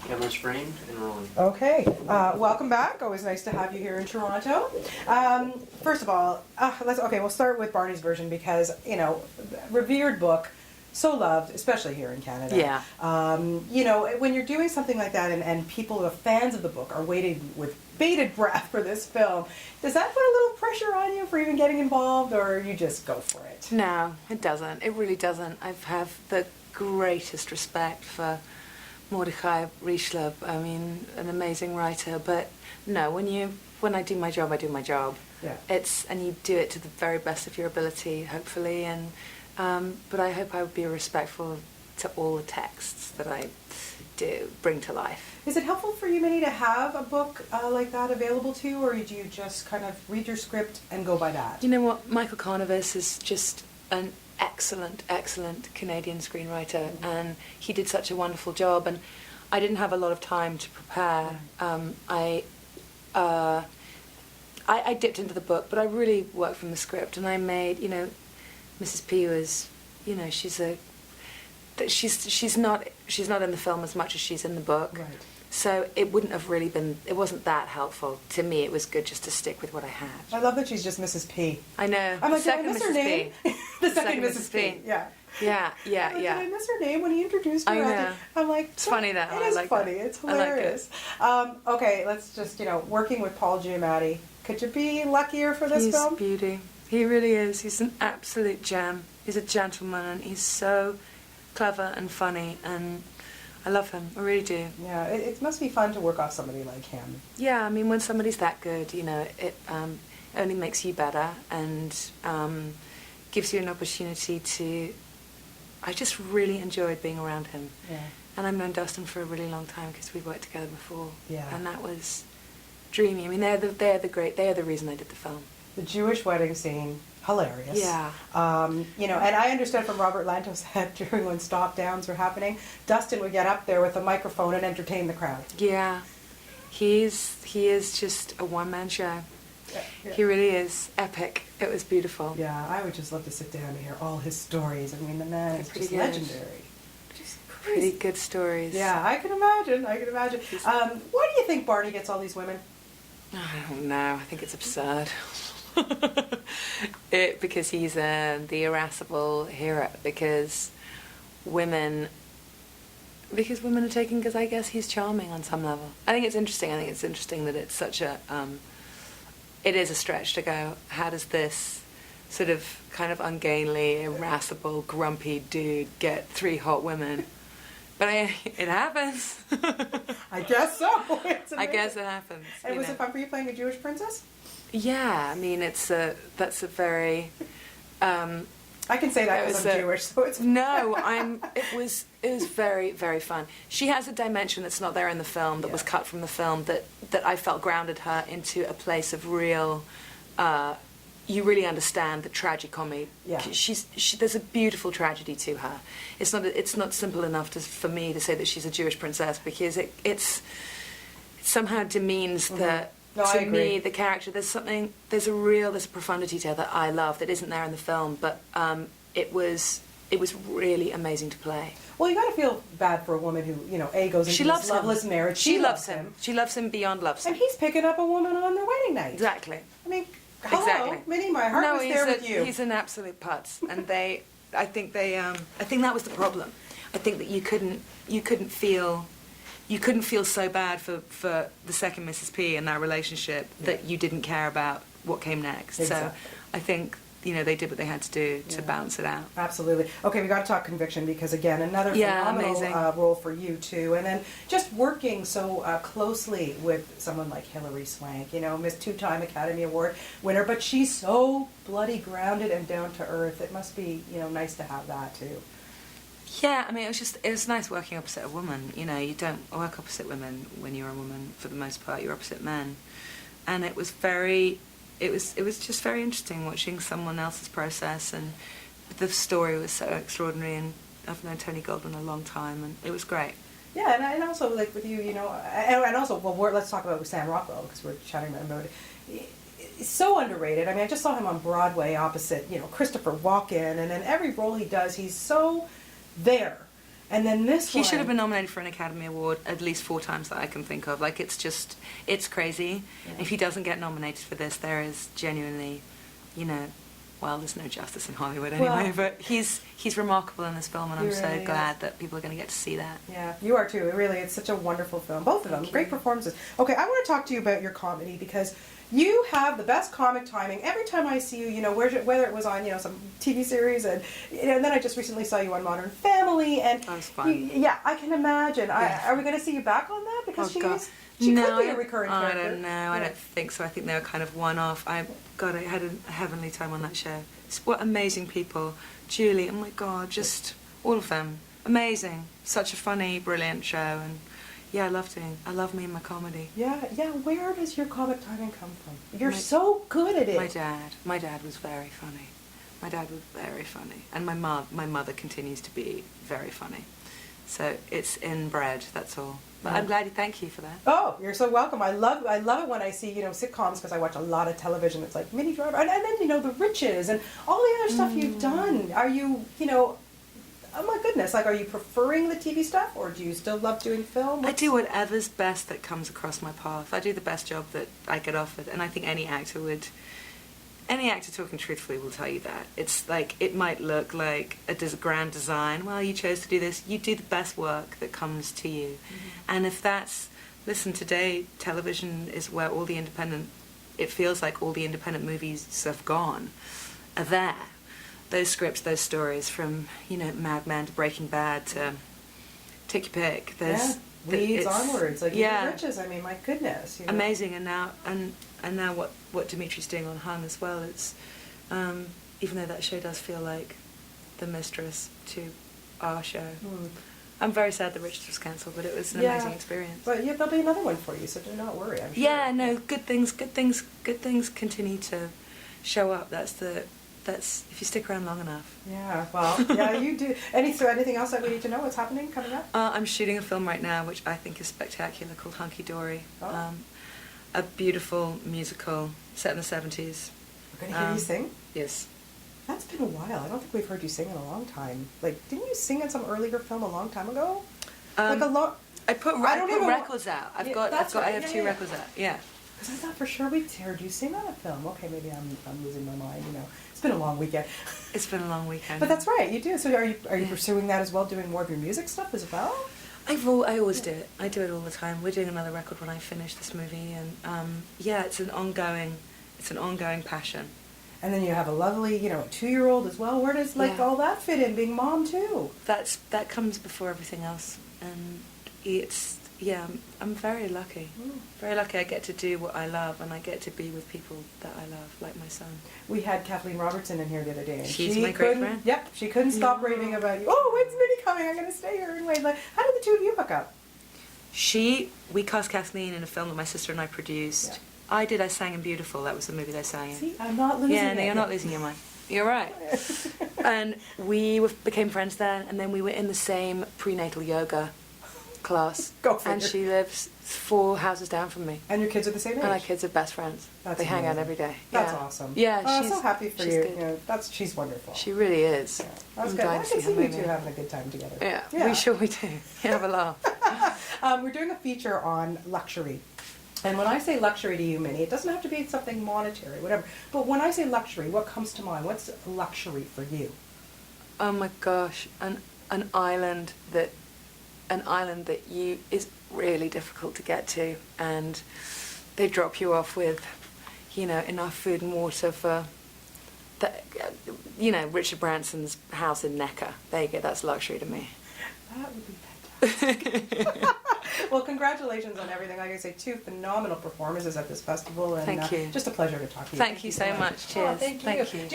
Cameras framed and rolling. Okay, welcome back. Always nice to have you here in Toronto. First of all, we'll start with Barney's version because, you know, revered book, so loved, especially here in Canada. Yeah. You know, when you're doing something like that and people, the fans of the book, are waiting with bated breath for this film, does that put a little pressure on you for even getting involved, or you just go for it? No, it doesn't. It really doesn't. I have the greatest respect for Mordechai Richler. I mean, an amazing writer. But no, when I do my job, I do my job. Yeah. And you do it to the very best of your ability, hopefully. And but I hope I would be respectful to all the texts that I do bring to life. Is it helpful for you, Minnie, to have a book like that available to you, or do you just kind of read your script and go by that? You know what? Michael Carnivus is just an excellent, excellent Canadian screenwriter, and he did such a wonderful job, and I didn't have a lot of time to prepare. I dipped into the book, but I really worked from the script, and I made, you know, Mrs. P was, you know, she's not in the film as much as she's in the book. Right. So it wouldn't have really been, it wasn't that helpful. To me, it was good just to stick with what I had. I love that she's just Mrs. P. I know. I'm like, did I Second miss her Mrs. name? P. The second Mrs. P. Yeah. Yeah. Did I miss her name when he introduced her? I know. I'm like, It's funny that. It is funny. It's hilarious. Okay, let's just, you know, working with Paul Giamatti. Could you be luckier for this film? He's beauty. He really is. He's an absolute gem. He's a gentleman, and he's so clever and funny, and I love him. I really do. Yeah, it must be fun to work off somebody like him. Yeah, I mean, when somebody's that good, you know, it only makes you better and gives you an opportunity to... I just really enjoyed being around him. Yeah. And I've known Dustin for a really long time because we worked together before. Yeah. And that was dreamy. I mean, they are the reason I did the film. The Jewish wedding scene, hilarious. Yeah. You know, and I understood from Robert Lantos that during when stop downs were happening, Dustin would get up there with a microphone and entertain the crowd. Yeah. He is just a one-man show. Yeah. He really is epic. It was beautiful. Yeah, I would just love to sit down and hear all his stories. I mean, the man is just legendary. Just crazy. Pretty good stories. Yeah, I can imagine. Why do you think Barney gets all these women? I don't know. I think it's absurd. Because he's the irascible hero. Because women are taken. Because I guess he's charming on some level. I think it's interesting. That it's such a. It is a stretch to go, how does this sort of kind of ungainly, irascible, grumpy dude get 3 hot women? But it happens. I guess so. I guess it happens. And was it fun for you playing a Jewish princess? Yeah, I mean, that's a very... I can say that because I'm Jewish, so it's... No, it was very, very fun. She has a dimension that's not there in the film, that was cut from the film, that I felt grounded her into a place of real... you really understand the tragicomedy. Yeah. There's a beautiful tragedy to her. It's not simple enough for me to say that she's a Jewish princess, because it somehow demeans the... No, to me, the character, there's a profundity to her that I love that isn't there in the film, but it was really amazing to play. Well, you got to feel bad for a woman who, you know, goes into this loveless marriage. She loves him. She loves him beyond loves him. And he's picking up a woman on their wedding night. Exactly. I mean, hello, Minnie, my heart was there with you. He's an absolute putz, and I think that was the problem. I think that you couldn't feel so bad for the second Mrs. P in that relationship that you didn't care about what came next. Exactly. So I think, you know, they did what they had to do to balance it out. Absolutely. Okay, we got to talk Conviction, because again, another phenomenal role for you too. And then just working so closely with someone like Hilary Swank, you know, Miss 2-time Academy Award winner, but she's so bloody grounded and down to earth. It must be, you know, nice to have that too. Yeah, I mean, it was nice working opposite a woman. You know, you don't work opposite women when you're a woman, for the most part. You're opposite men. And it was just very interesting watching someone else's process, and the story was so extraordinary, and I've known Tony Goldwyn a long time, and it was great. Yeah, and also, like, with you, you know, and also, well, let's talk about Sam Rockwell, because we're chatting about it. It's so underrated. I mean, I just saw him on Broadway opposite, you know, Christopher Walken, and in every role he does, he's so there. And then this He one... should have been nominated for an Academy Award at least 4 times that I can think of. Like, it's crazy. Yeah. If he doesn't get nominated for this, there is genuinely, well, there's no justice in Hollywood anyway, but he's remarkable in this film, and I'm so really glad that people are going to get to see that. Yeah, you are too. Really, it's such a wonderful film. Both of them, great performances. Okay, I want to talk to you about your comedy, because you have the best comic timing. Every time I see you, whether it was on, some TV series, and then I just recently saw you on Modern Family, and That was fun. yeah, I can imagine. Yeah. Are we going to see you back on that? Because she God. could No, be a recurring character. I don't know. I don't think so. I think they were kind of one-off. I had a heavenly time on that show. What amazing people. Julie, oh my God, just all of them. Amazing. Such a funny, brilliant show, and yeah, I love me and my comedy. Yeah. Where does your comic timing come from? You're so good at it. My dad was very funny. My dad was very funny, and my mother continues to be very funny. So it's inbred. That's all. But I'm glad. Thank you for that. Oh, you're so welcome. I love it when I see sitcoms, because I watch a lot of television. It's like Minnie Driver, and then The Riches and all the other stuff you've done. Are you oh my goodness, like, are you preferring the TV stuff, or do you still love doing film? I do whatever's best that comes across my path. I do the best job that I get offered, and I think any actor talking truthfully will tell you that. It's like, it might look like a grand design. Well, you chose to do this. You do the best work that comes to you. Mm-hmm. And if that's, listen, today television is where it feels like all the independent movies have gone, are there. Those scripts, those stories, from, Mad Men to Breaking Bad to take your pick. Weeds onwards, like yeah. The Riches. I mean, my goodness. Amazing, and now what Dimitri's doing on Hung as well. It's even though that show does feel like the mistress to our show. I'm very sad The Riches was cancelled, but it was an amazing experience. But there'll be another one for you, so do not worry. I'm sure. Yeah, no, good things continue to show up. That's if you stick around long enough. Yeah, well, yeah, you do. Anything else that we need to know? What's happening coming up? I'm shooting a film right now, which I think is spectacular, called Hunky Dory. Oh. A beautiful musical set in the 70s. We're going to hear you sing? Yes. That's been a while. I don't think we've heard you sing in a long time. Like, didn't you sing in some earlier film a long time ago? I put records out. I have 2 records out. Yeah. Because I thought for sure we'd heard you sing on a film. Okay, maybe I'm losing my mind. It's been a long weekend. It's been a long weekend. But that's right, you do. So are you pursuing that as well, doing more of your music stuff as well? I always do it. I do it all the time. We're doing another record when I finish this movie, and it's an ongoing passion. And then you have a lovely, 2-year-old as well. Where does all that fit in, being mom too? That comes before everything else, and I'm very lucky. Very lucky I get to do what I love, and I get to be with people that I love, like my son. We had Kathleen Robertson in here the other day. And she's my great friend. Yep, she couldn't stop raving about you. Oh, when's Minnie coming? I'm going to stay here and wait. Like, how did the two of you hook up? We cast Kathleen in a film that my sister and I produced. Yeah. I sang in Beautiful. That was the movie they sang in. See, I'm not losing it. Yeah, no, you're not losing your mind. You're right. And we became friends then, and then we were in the same prenatal yoga class. Go figure. And she lives 4 houses down from me. And your kids are the same age? And our kids are best friends. That's they hang out every day. That's awesome. Yeah, I'm so happy for you. Good. She's wonderful. She really is. Yeah. That's good. I can see you two having a good time together. Yeah, we sure we do. Have a laugh. We're doing a feature on luxury. And when I say luxury to you, Minnie, it doesn't have to be something monetary, whatever. But when I say luxury, what comes to mind? What's luxury for you? Oh my gosh, an island that is really difficult to get to, and they drop you off with, enough food and water for Richard Branson's house in Necker. There you go. That's luxury to me. That would be fantastic. Well, congratulations on everything. Like I say, 2 phenomenal performances at this festival. And, Thank you. Just a pleasure to talk to you. Thank you so much. Cheers. Oh, thank you.